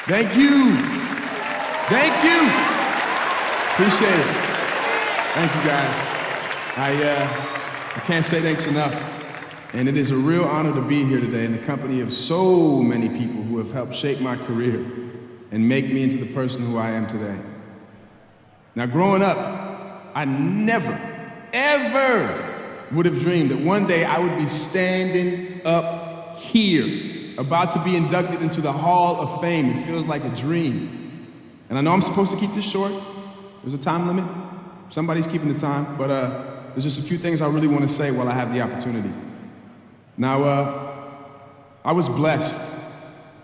Thank you. Thank you. Appreciate it. Thank you, guys. I can't say thanks enough. And it is a real honor to be here today in the company of so many people who have helped shape my career and make me into the person who I am today. Now, growing up, I never, ever would have dreamed that one day I would be standing up here, about to be inducted into the Hall of Fame. It feels like a dream. And I know I'm supposed to keep this short. There's a time limit. Somebody's keeping the time, but there's just a few things I really want to say while I have the opportunity. Now, I was blessed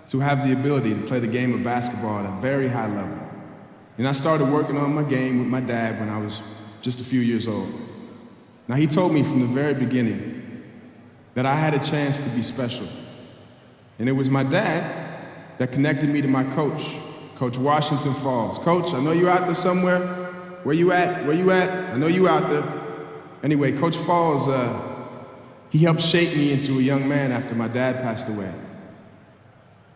to have the ability to play the game of basketball at a very high level. And I started working on my game with my dad when I was just a few years old. Now, he told me from the very beginning that I had a chance to be special. And it was my dad that connected me to my coach, Coach Washington Falls. Coach, I know you're out there somewhere. Where you at? Where you at? I know you out there. Anyway, Coach Falls, he helped shape me into a young man after my dad passed away.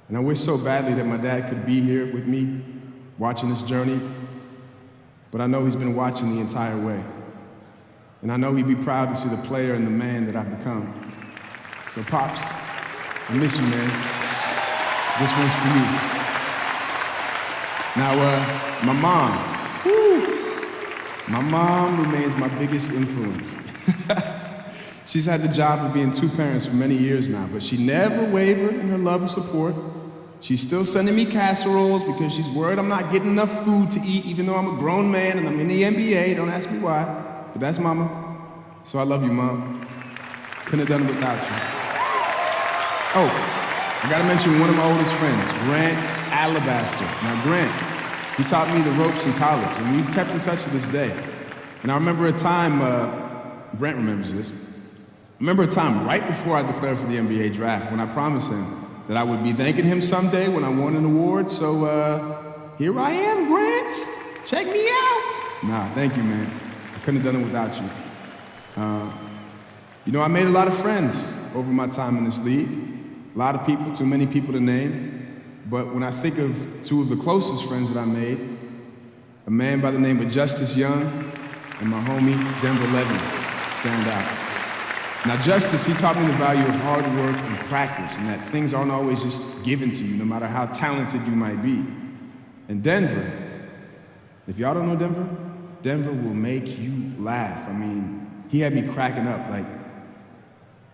And I wish so badly that my dad could be here with me, watching this journey. But I know he's been watching the entire way. And I know he'd be proud to see the player and the man that I've become. So, Pops, I miss you, man. This one's for you. Now, my mom remains my biggest influence. She's had the job of being two parents for many years now, but she never wavered in her love and support. She's still sending me casseroles because she's worried I'm not getting enough food to eat, even though I'm a grown man and I'm in the NBA. Don't ask me why, but that's Mama. So I love you, Mom. Couldn't have done it without you. Oh, I gotta mention one of my oldest friends, Grant Alabaster. Now, Grant, he taught me the ropes in college, and we've kept in touch to this day. And I remember a time, Grant remembers this, I remember a time right before I declared for the NBA draft when I promised him that I would be thanking him someday when I won an award. So here I am, Grant. Check me out. Nah, thank you, man. I couldn't have done it without you. You know, I made a lot of friends over my time in this league. A lot of people, too many people to name. But when I think of two of the closest friends that I made, a man by the name of Justice Young and my homie Denver Levins stand out. Now, Justice, he taught me the value of hard work and practice, and that things aren't always just given to you, no matter how talented you might be. And Denver, if y'all don't know Denver, Denver will make you laugh. I mean, he had me cracking up, like,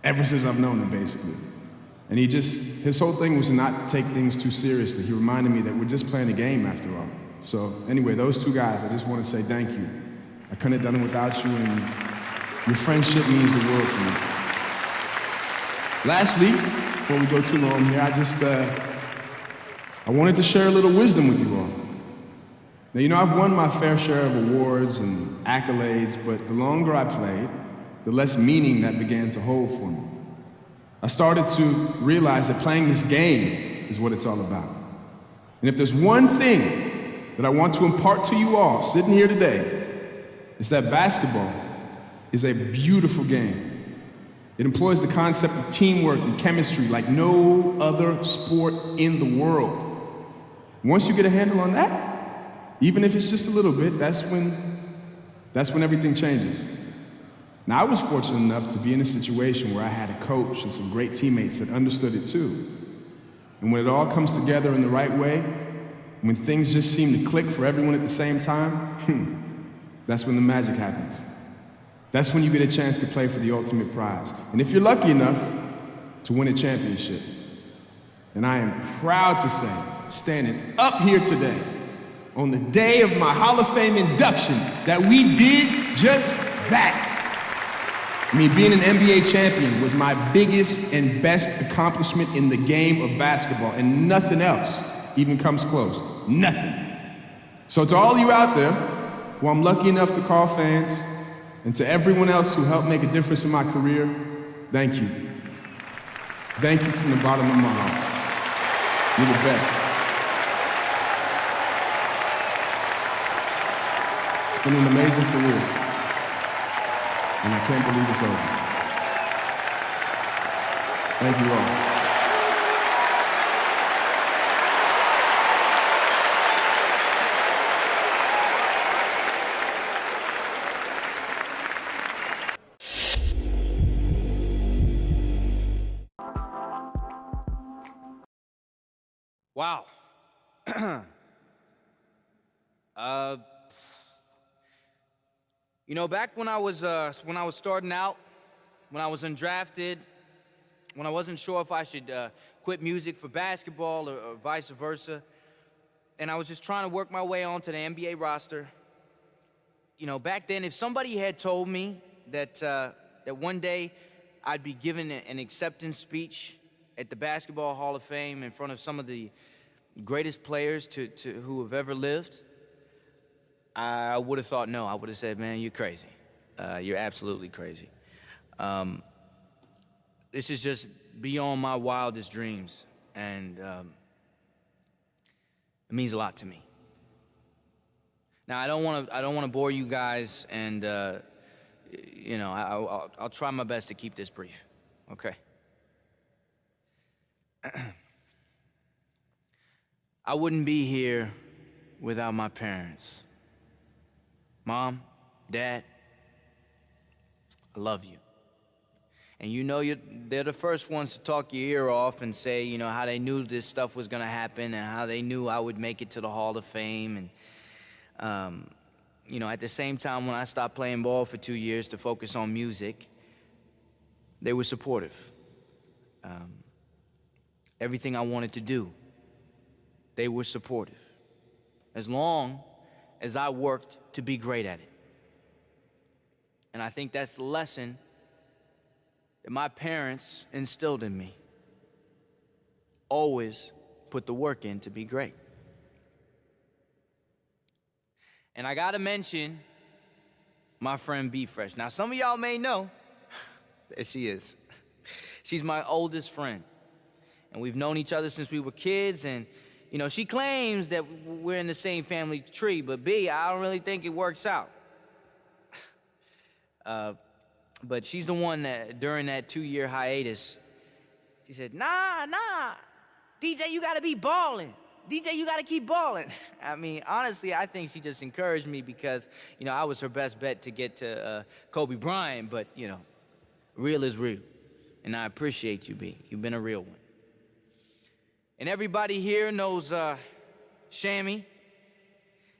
ever since I've known him, basically. And his whole thing was to not take things too seriously. He reminded me that we're just playing a game after all. So, anyway, those two guys, I just want to say thank you. I couldn't have done it without you, and your friendship means the world to me. Lastly, before we go too long here, I wanted to share a little wisdom with you all. Now, you know, I've won my fair share of awards and accolades, but the longer I played, the less meaning that began to hold for me. I started to realize that playing this game is what it's all about. And if there's one thing that I want to impart to you all sitting here today, it's that basketball is a beautiful game. It employs the concept of teamwork and chemistry like no other sport in the world. Once you get a handle on that, even if it's just a little bit, that's when everything changes. Now, I was fortunate enough to be in a situation where I had a coach and some great teammates that understood it too. And when it all comes together in the right way, when things just seem to click for everyone at the same time, that's when the magic happens. That's when you get a chance to play for the ultimate prize. And if you're lucky enough to win a championship, and I am proud to say, standing up here today, on the day of my Hall of Fame induction, that we did just that. I mean, being an NBA champion was my biggest and best accomplishment in the game of basketball, and nothing else even comes close. Nothing. So to all you out there, who I'm lucky enough to call fans, and to everyone else who helped make a difference in my career, thank you. Thank you from the bottom of my heart. You're the best. It's been an amazing career, and I can't believe it's over. Thank you all. Wow. uh, Back when I was starting out, when I was undrafted, when I wasn't sure if I should quit music for basketball or vice versa, and I was just trying to work my way onto the NBA roster. Back then, if somebody had told me that one day I'd be given an acceptance speech at the Basketball Hall of Fame in front of some of the greatest players to who have ever lived, I would have thought no. I would have said, man, you're crazy. You're absolutely crazy. This is just beyond my wildest dreams, and it means a lot to me. Now, I don't want to bore you guys, and I'll try my best to keep this brief. Okay. I wouldn't be here without my parents. Mom, Dad, I love you. And they're the first ones to talk your ear off and say, how they knew this stuff was gonna happen and how they knew I would make it to the Hall of Fame. And, at the same time, when I stopped playing ball for 2 years to focus on music, they were supportive. Everything I wanted to do, they were supportive. As long as I worked to be great at it. And I think that's the lesson that my parents instilled in me. Always put the work in to be great. And I gotta mention my friend B Fresh. Now, some of y'all may know, there she is. She's my oldest friend. And we've known each other since we were kids, and she claims that we're in the same family tree, but B, I don't really think it works out. But she's the one that, during that 2-year hiatus, she said, nah, DJ, you gotta be balling. DJ, you gotta keep balling. I mean, honestly, I think she just encouraged me because, I was her best bet to get to Kobe Bryant, but, real is real. And I appreciate you, B. You've been a real one. And everybody here knows Shammy.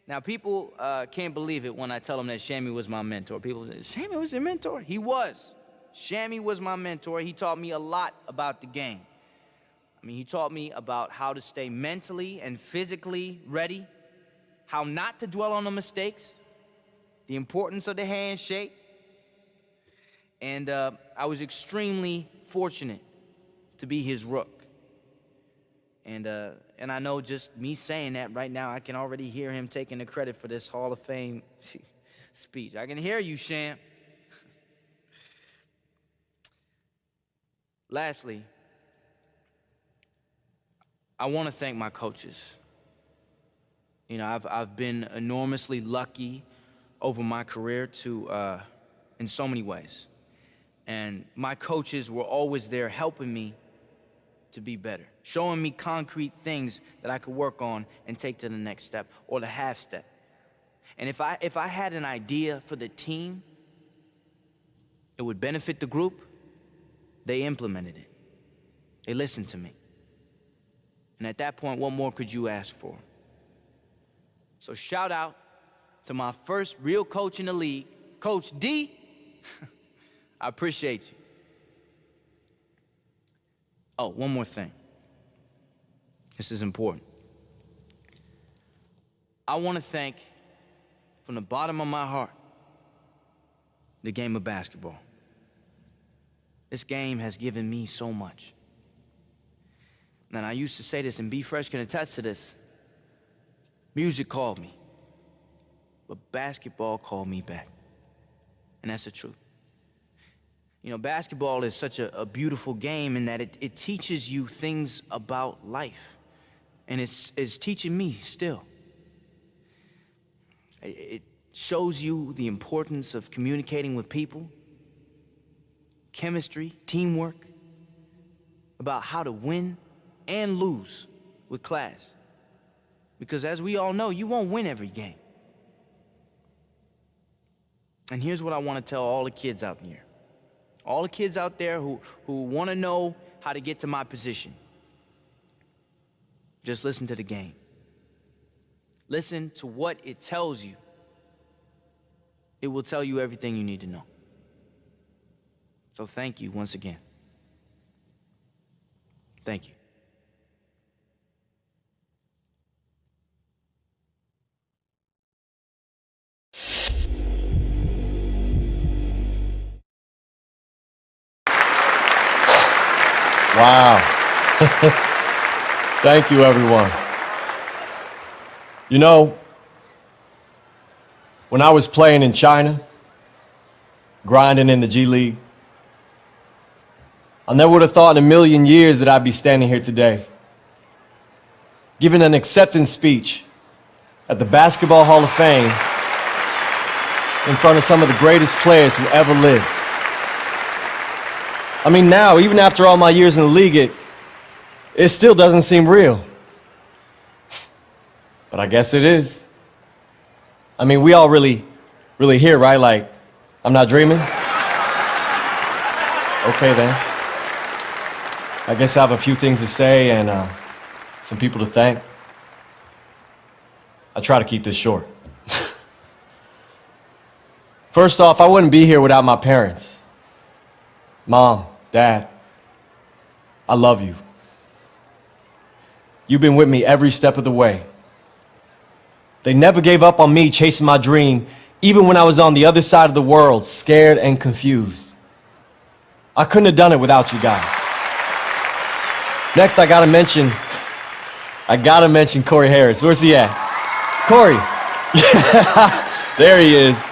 Now, people can't believe it when I tell them that Shammy was my mentor. People say, Shammy was your mentor? He was. Shammy was my mentor. He taught me a lot about the game. I mean, he taught me about how to stay mentally and physically ready, how not to dwell on the mistakes, the importance of the handshake. And I was extremely fortunate to be his rook. And I know just me saying that right now, I can already hear him taking the credit for this Hall of Fame speech. I can hear you, Sham. Lastly, I want to thank my coaches. I've been enormously lucky over my career in so many ways. And my coaches were always there helping me to be better, showing me concrete things that I could work on and take to the next step or the half step. And if I had an idea for the team, it would benefit the group, they implemented it. They listened to me. And at that point, what more could you ask for? So shout out to my first real coach in the league, Coach D. I appreciate you. Oh, one more thing. This is important. I want to thank, from the bottom of my heart, the game of basketball. This game has given me so much. And I used to say this, and B Fresh can attest to this. Music called me, but basketball called me back. And that's the truth. Basketball is such a beautiful game in that it teaches you things about life. And it's teaching me still. It shows you the importance of communicating with people, chemistry, teamwork, about how to win and lose with class. Because as we all know, you won't win every game. And here's what I want to tell all the kids out here. All the kids out there who want to know how to get to my position. Just listen to the game. Listen to what it tells you. It will tell you everything you need to know. So thank you once again. Thank you. Wow. Thank you, everyone. You know, when I was playing in China, grinding in the G League, I never would have thought in a million years that I'd be standing here today, giving an acceptance speech at the Basketball Hall of Fame in front of some of the greatest players who ever lived. I mean, now, even after all my years in the league, it still doesn't seem real. But I guess it is. I mean, we all really here, right? Like, I'm not dreaming? Okay, then. I guess I have a few things to say and some people to thank. I try to keep this short. First off, I wouldn't be here without my parents. Mom, Dad, I love you. You've been with me every step of the way. They never gave up on me chasing my dream, even when I was on the other side of the world, scared and confused. I couldn't have done it without you guys. Next, I gotta mention Corey Harris. Where's he at? Corey. There he is.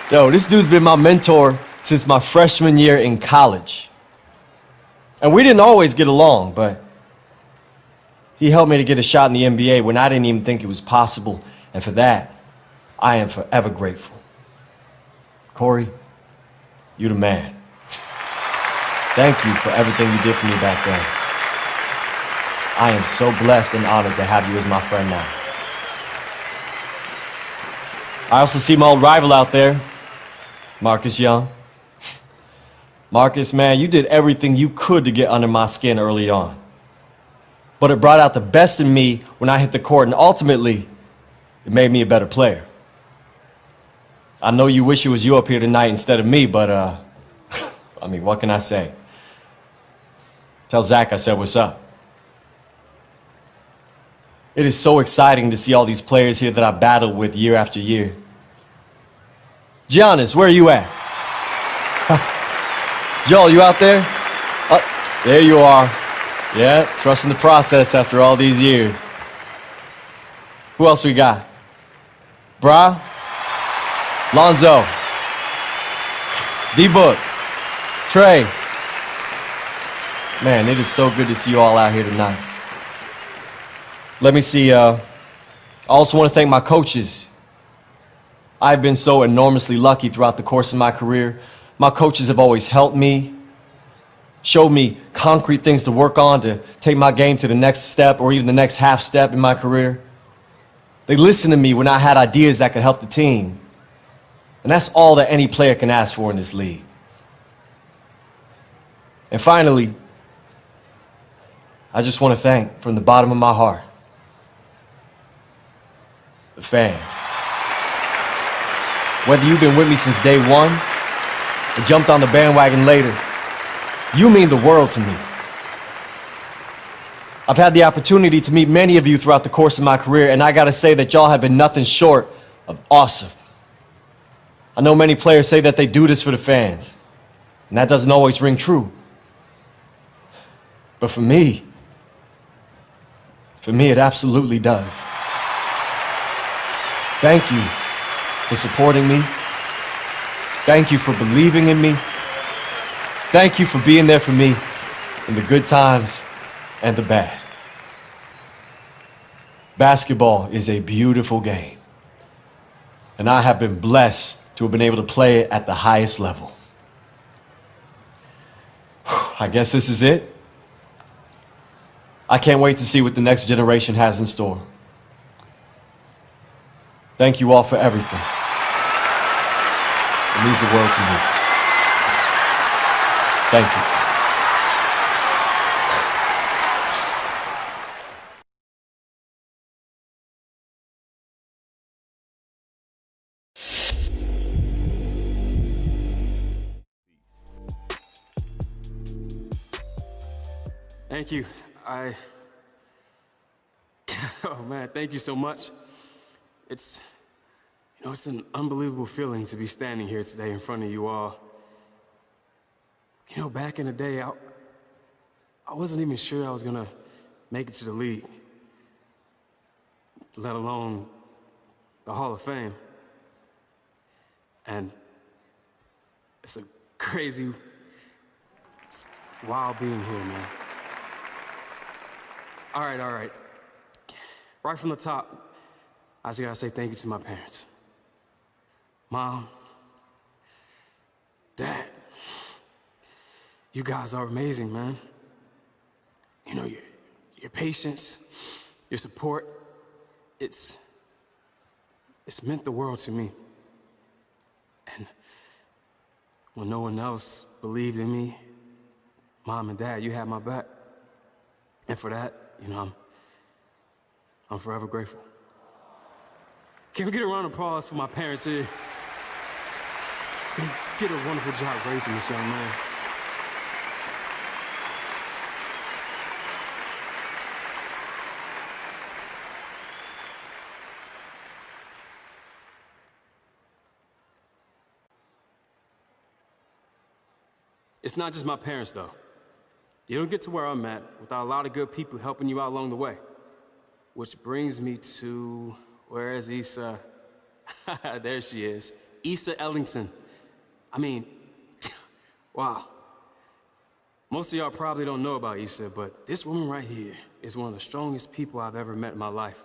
Yo, this dude's been my mentor since my freshman year in college. And we didn't always get along, but he helped me to get a shot in the NBA when I didn't even think it was possible. And for that, I am forever grateful. Corey, you're the man. Thank you for everything you did for me back then. I am so blessed and honored to have you as my friend now. I also see my old rival out there, Marcus Young. Marcus, man, you did everything you could to get under my skin early on. But it brought out the best in me when I hit the court, and ultimately, it made me a better player. I know you wish it was you up here tonight instead of me, but, I mean, what can I say? Tell Zach I said what's up. It is so exciting to see all these players here that I battled with year after year. Giannis, where are you at? Joel, you out there? There you are. Yeah, trusting the process after all these years. Who else we got? Bra? Lonzo? D-Book? Trey? Man, it is so good to see you all out here tonight. Let me see, I also want to thank my coaches. I've been so enormously lucky throughout the course of my career. My coaches have always helped me, showed me concrete things to work on to take my game to the next step or even the next half step in my career. They listened to me when I had ideas that could help the team. And that's all that any player can ask for in this league. And finally, I just want to thank from the bottom of my heart the fans. Whether you've been with me since day one or jumped on the bandwagon later, you mean the world to me. I've had the opportunity to meet many of you throughout the course of my career, and I gotta say that y'all have been nothing short of awesome. I know many players say that they do this for the fans, and that doesn't always ring true. But for me, it absolutely does. Thank you for supporting me. Thank you for believing in me. Thank you for being there for me in the good times and the bad. Basketball is a beautiful game, and I have been blessed to have been able to play it at the highest level. I guess this is it. I can't wait to see what the next generation has in store. Thank you all for everything. It means the world to me. Thank you. Thank you. Oh man, thank you so much. It's an unbelievable feeling to be standing here today in front of you all. Back in the day, I wasn't even sure I was gonna make it to the league, let alone the Hall of Fame. And it's wild being here, man. All right. Right from the top, I just gotta say thank you to my parents. Mom, Dad, you guys are amazing, man. Your patience, your support, it's meant the world to me. And when no one else believed in me, Mom and Dad, you had my back. And for that, I'm forever grateful. Can we get a round of applause for my parents here? They did a wonderful job raising this young man. It's not just my parents, though. You don't get to where I'm at without a lot of good people helping you out along the way. Which brings me to, where is Issa? There she is. Issa Ellington. Wow. Most of y'all probably don't know about Issa, but this woman right here is one of the strongest people I've ever met in my life.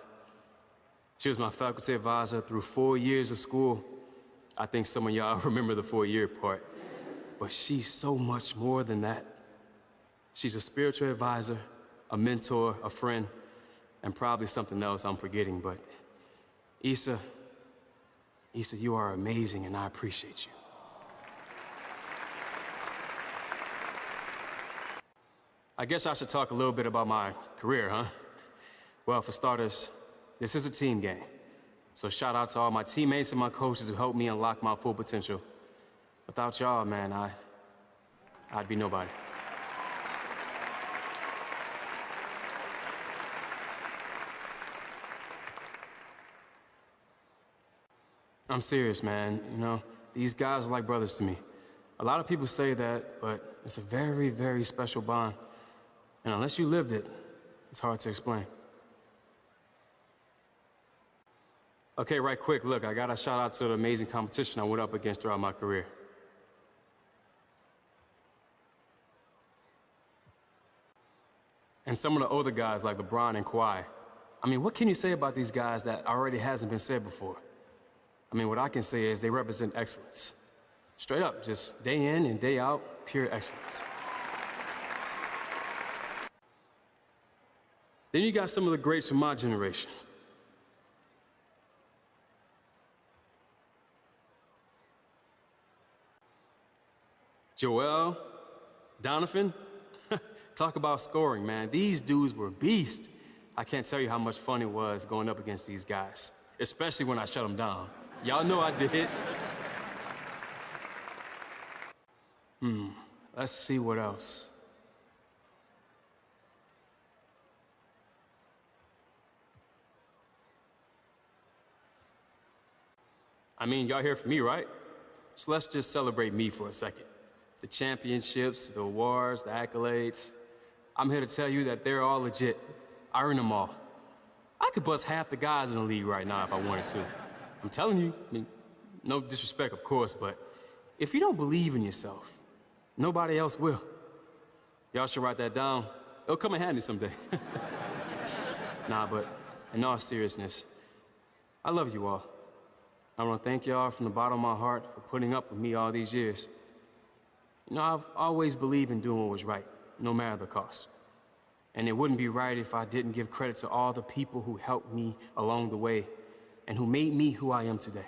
She was my faculty advisor through 4 years of school. I think some of y'all remember the 4-year part. But she's so much more than that. She's a spiritual advisor, a mentor, a friend, and probably something else I'm forgetting, but Issa, you are amazing and I appreciate you. I guess I should talk a little bit about my career, huh? Well, for starters, this is a team game. So shout out to all my teammates and my coaches who helped me unlock my full potential. Without y'all, man, I'd be nobody. I'm serious, man. These guys are like brothers to me. A lot of people say that, but it's a very, very special bond. And unless you lived it, it's hard to explain. Okay, right quick, look, I got to shout out to the amazing competition I went up against throughout my career. And some of the older guys like LeBron and Kawhi. What can you say about these guys that already hasn't been said before? What I can say is they represent excellence. Straight up, just day in and day out, pure excellence. Then you got some of the greats from my generation. Joel, Donovan, talk about scoring, man. These dudes were beasts. I can't tell you how much fun it was going up against these guys, especially when I shut them down. Y'all know I did. Let's see what else. Y'all here for me, right? So let's just celebrate me for a second. The championships, the awards, the accolades. I'm here to tell you that they're all legit. I earned them all. I could bust half the guys in the league right now if I wanted to. I'm telling you, no disrespect, of course, but if you don't believe in yourself, nobody else will. Y'all should write that down. It'll come in handy someday. Nah, but in all seriousness, I love you all. I want to thank y'all from the bottom of my heart for putting up with me all these years. I've always believed in doing what was right, no matter the cost. And it wouldn't be right if I didn't give credit to all the people who helped me along the way and who made me who I am today.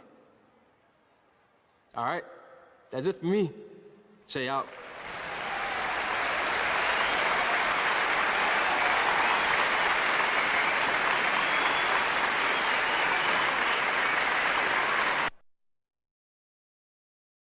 All right, that's it for me. Check out.